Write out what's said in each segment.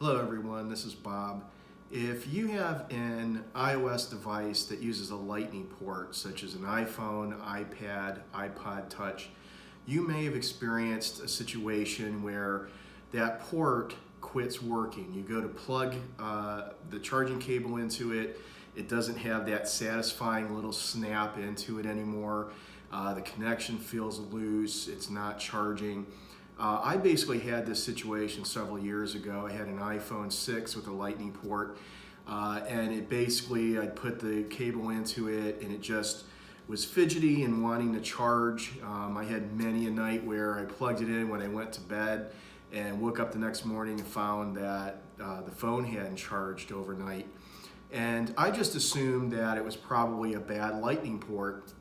Hello everyone, this is Bob. If you have an iOS device that uses a lightning port, such as an iPhone, iPad, iPod Touch, you may have experienced a situation where that port quits working. You go to plug the charging cable into it, it doesn't have that satisfying little snap into it anymore. The connection feels loose, it's not charging. I basically had this situation several years ago. I had an iPhone 6 with a lightning port, and it basically, I'd put the cable into it and it just was fidgety and wanting to charge. I had many a night where I plugged it in when I went to bed and woke up the next morning and found that the phone hadn't charged overnight. And I just assumed that it was probably a bad lightning port,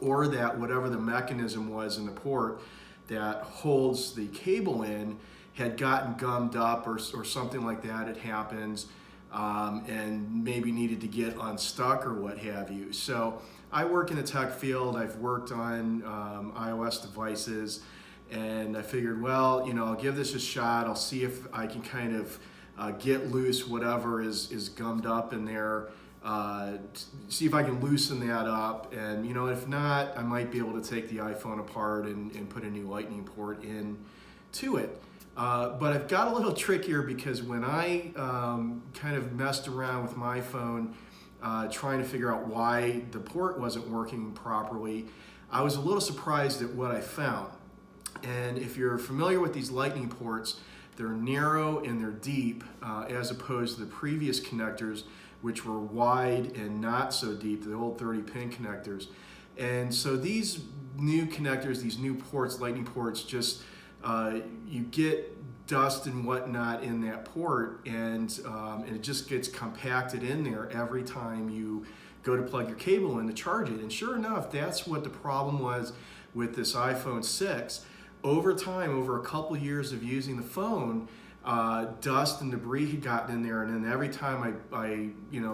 or that whatever the mechanism was in the port that holds the cable in had gotten gummed up or something like that had happened, and maybe needed to get unstuck or what have you. So I work in the tech field. I've worked on iOS devices, and I figured, well, I'll give this a shot. I'll see if I can kind of get loose whatever is gummed up in there. See if I can loosen that up, and if not, I might be able to take the iPhone apart and put a new lightning port in to it. But I've got a little trickier, because when I kind of messed around with my phone trying to figure out why the port wasn't working properly, I was a little surprised at what I found. And if you're familiar with these lightning ports, they're narrow and they're deep, as opposed to the previous connectors, which were wide and not so deep, the old 30-pin connectors. And so these new connectors, these new ports, lightning ports, just you get dust and whatnot in that port, and it just gets compacted in there every time you go to plug your cable in to charge it. And sure enough, that's what the problem was with this iPhone 6. Over time, over a couple years of using the phone, dust and debris had gotten in there, and then every time I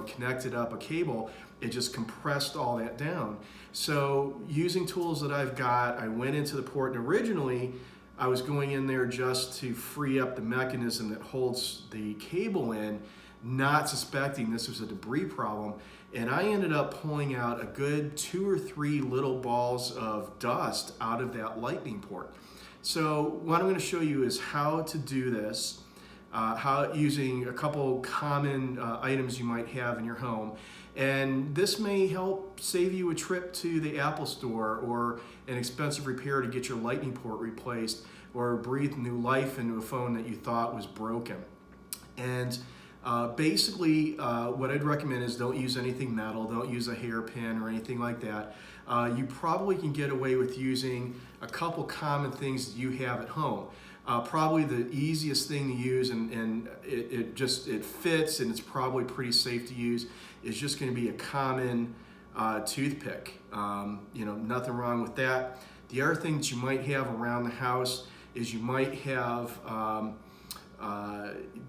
connected up a cable, it just compressed all that down. So using tools that I've got, I went into the port, and originally I was going in there just to free up the mechanism that holds the cable in, not suspecting this was a debris problem. And I ended up pulling out a good 2 or 3 little balls of dust out of that lightning port. So what I'm going to show you is how to do this, using a couple common items you might have in your home. And this may help save you a trip to the Apple Store or an expensive repair to get your lightning port replaced, or breathe new life into a phone that you thought was broken. And basically, what I'd recommend is don't use anything metal, don't use a hairpin or anything like that. You probably can get away with using a couple common things that you have at home. Probably the easiest thing to use, and it fits, and it's probably pretty safe to use, is just going to be a common toothpick. Nothing wrong with that. The other thing that you might have around the house is you might have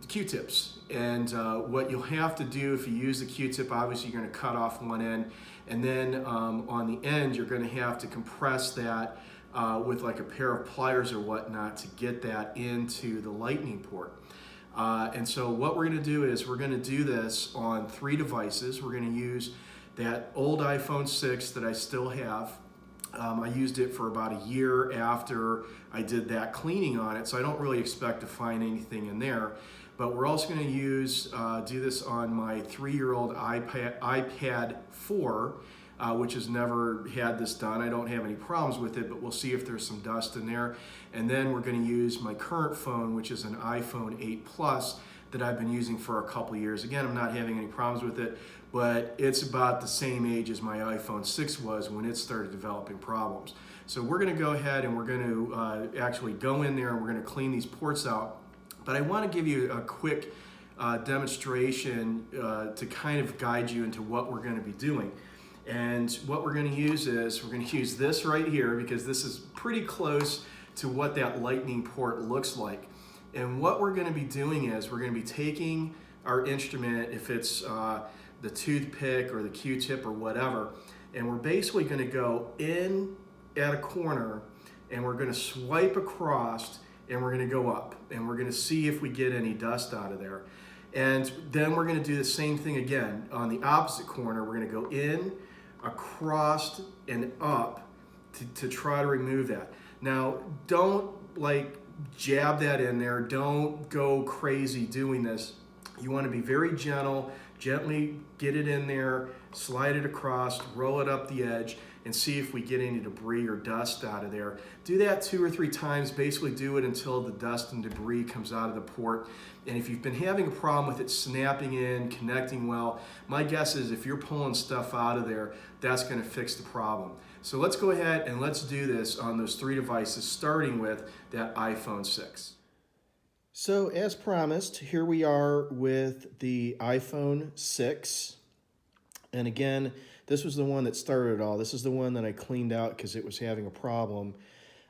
Q-tips, and what you'll have to do if you use the Q-tip, obviously you're going to cut off one end, and then on the end you're going to have to compress that with like a pair of pliers or whatnot to get that into the lightning port. And so what we're going to do is we're going to do this on 3 devices. We're going to use that old iPhone 6 that I still have. I used it for about a year after I did that cleaning on it, so I don't really expect to find anything in there. But we're also going to do this on my 3-year-old iPad 4, which has never had this done. I don't have any problems with it, but we'll see if there's some dust in there. And then we're going to use my current phone, which is an iPhone 8 Plus that I've been using for a couple years. Again, I'm not having any problems with it, but it's about the same age as my iPhone 6 was when it started developing problems. So we're going to go ahead and we're going to actually go in there and we're going to clean these ports out. But I want to give you a quick demonstration to kind of guide you into what we're going to be doing. And what we're going to use is, we're going to use this right here, because this is pretty close to what that lightning port looks like. And what we're going to be doing is we're going to be taking our instrument, if it's the toothpick or the Q-tip or whatever, and we're basically going to go in at a corner and we're going to swipe across and we're going to go up, and we're going to see if we get any dust out of there. And then we're going to do the same thing again. On the opposite corner, we're going to go in, across, and up to try to remove that. Now, don't like jab that in there. Don't go crazy doing this. You want to be very gentle, gently get it in there, slide it across, roll it up the edge, and see if we get any debris or dust out of there. Do that 2 or 3 times. Basically do it until the dust and debris comes out of the port. And if you've been having a problem with it snapping in, connecting well, my guess is if you're pulling stuff out of there, that's going to fix the problem. So let's go ahead and let's do this on those 3 devices, starting with that iPhone 6. So as promised, here we are with the iPhone 6. And again, this was the one that started it all. This is the one that I cleaned out because it was having a problem.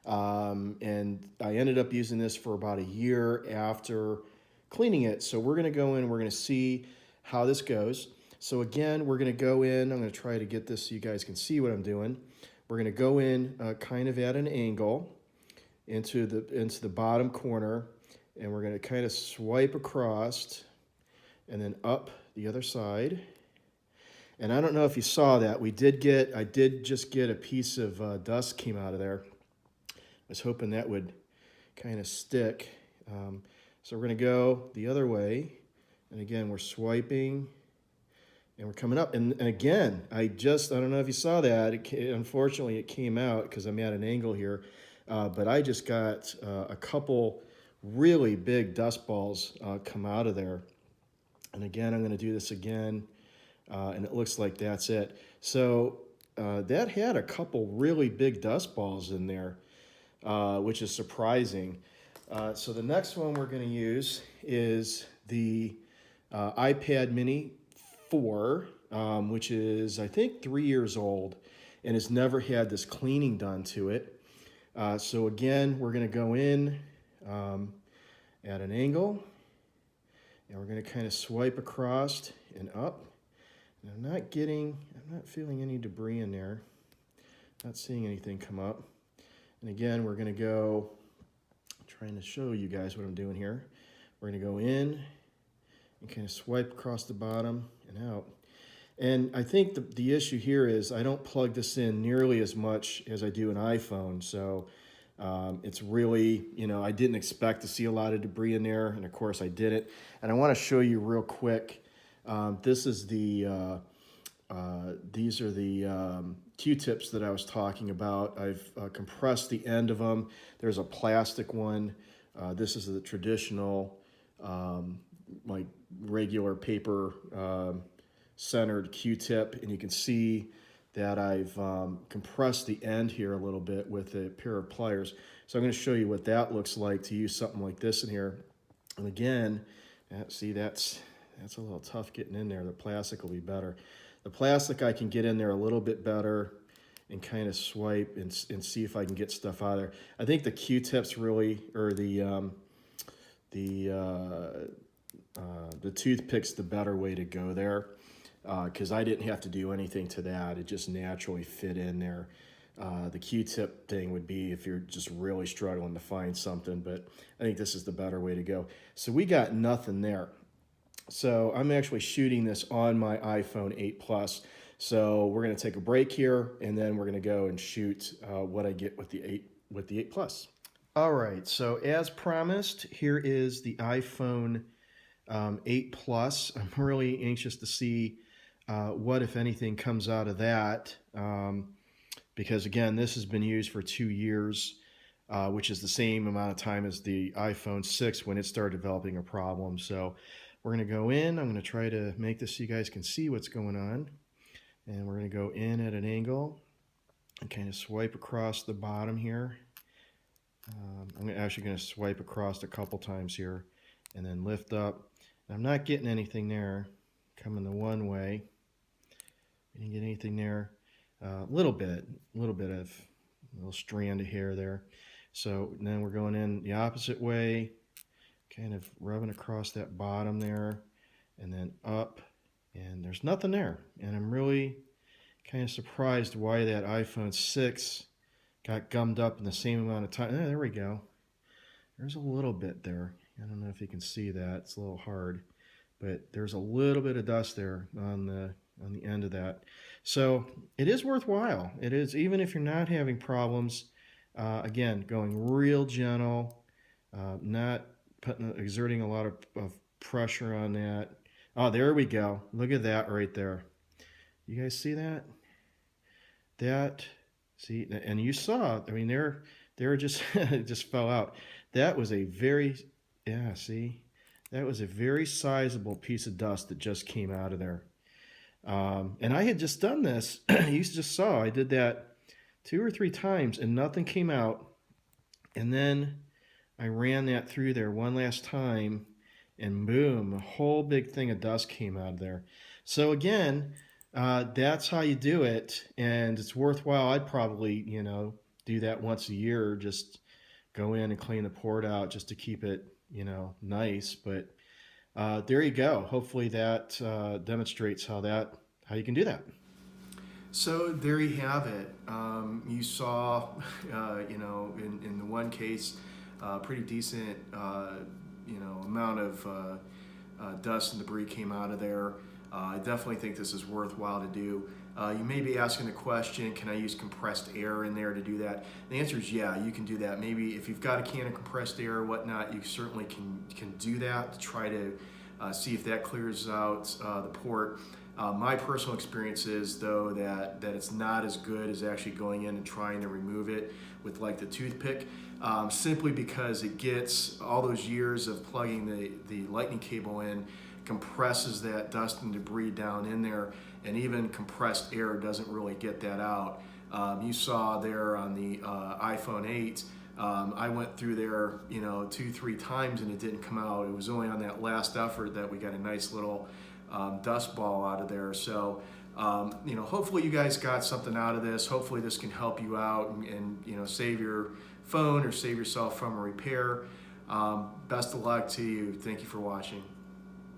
And I ended up using this for about a year after cleaning it. So we're going to go in, we're going to see how this goes. So again, we're going to go in, I'm going to try to get this so you guys can see what I'm doing. We're going to go in kind of at an angle into the bottom corner, and we're going to kind of swipe across and then up the other side. And I don't know if you saw that. I did just get a piece of dust came out of there. I was hoping that would kind of stick. So we're going to go the other way. And again, we're swiping and we're coming up. And again, I don't know if you saw that. Unfortunately, it came out because I'm at an angle here. But I just got a couple really big dust balls come out of there. And again, I'm going to do this again. And it looks like that's it. So that had a couple really big dust balls in there, which is surprising. So the next one we're going to use is the iPad Mini 4, which is, I think, 3 years old and has never had this cleaning done to it. So again, we're going to go in at an angle, and we're going to kind of swipe across and up. I'm not feeling any debris in there. Not seeing anything come up. And again, we're going to go, trying to show you guys what I'm doing here. We're going to go in and kind of swipe across the bottom and out. And I think the issue here is I don't plug this in nearly as much as I do an iPhone. So it's really, I didn't expect to see a lot of debris in there. And of course I did it. And I want to show you real quick. This is these are the Q-tips that I was talking about. I've compressed the end of them. There's a plastic one. This is the traditional, like regular paper centered Q-tip, and you can see that I've compressed the end here a little bit with a pair of pliers. So I'm going to show you what that looks like to use something like this in here. And again, see, that's a little tough getting in there. The plastic will be better. The plastic I can get in there a little bit better and kind of swipe and see if I can get stuff out of there. I think the Q-tips really, or the toothpick's the better way to go there, because I didn't have to do anything to that. It just naturally fit in there. The Q-tip thing would be if you're just really struggling to find something, but I think this is the better way to go. So we got nothing there. So I'm actually shooting this on my iPhone 8 Plus. So we're going to take a break here, and then we're going to go and shoot what I get with the 8 Plus. All right, so as promised, here is the iPhone 8 Plus. I'm really anxious to see what, if anything, comes out of that, because again, this has been used for 2 years, which is the same amount of time as the iPhone 6 when it started developing a problem. So we're going to go in. I'm going to try to make this so you guys can see what's going on. And we're going to go in at an angle and kind of swipe across the bottom here. I'm actually going to swipe across a couple times here and then lift up. And I'm not getting anything there. Coming the one way. I didn't get anything there. A little bit of a little strand of hair there. So then we're going in the opposite way, kind of rubbing across that bottom there, and then up, and there's nothing there. And I'm really kind of surprised why that iPhone 6 got gummed up in the same amount of time. There we go. There's a little bit there. I don't know if you can see that. It's a little hard, but there's a little bit of dust there on the end of that. So it is worthwhile. It is, even if you're not having problems. Again, going real gentle, not exerting a lot of pressure on that. Oh, there we go. Look at that right there. You guys see that? That, see, and you saw. I mean, they're just it just fell out. That was a very, yeah. See, that was a very sizable piece of dust that just came out of there. And I had just done this. You just saw I did that 2 or 3 times, and nothing came out. And then I ran that through there one last time, and boom, a whole big thing of dust came out of there. So again, that's how you do it, and it's worthwhile. I'd probably, do that once a year, just go in and clean the port out just to keep it, nice. But there you go. Hopefully that demonstrates how you can do that. So there you have it. You saw, in the one case, pretty decent, amount of dust and debris came out of there. I definitely think this is worthwhile to do. You may be asking the question, can I use compressed air in there to do that? The answer is yeah, you can do that. Maybe if you've got a can of compressed air or whatnot, you certainly can do that to try to see if that clears out the port. My personal experience is, though, that it's not as good as actually going in and trying to remove it with like the toothpick, simply because it gets all those years of plugging the lightning cable in, compresses that dust and debris down in there, and even compressed air doesn't really get that out. You saw there on the iPhone 8, I went through there, 2, 3 times and it didn't come out. It was only on that last effort that we got a nice little dust ball out of there. So, hopefully you guys got something out of this. Hopefully this can help you out and save your phone or save yourself from a repair. Best of luck to you. Thank you for watching.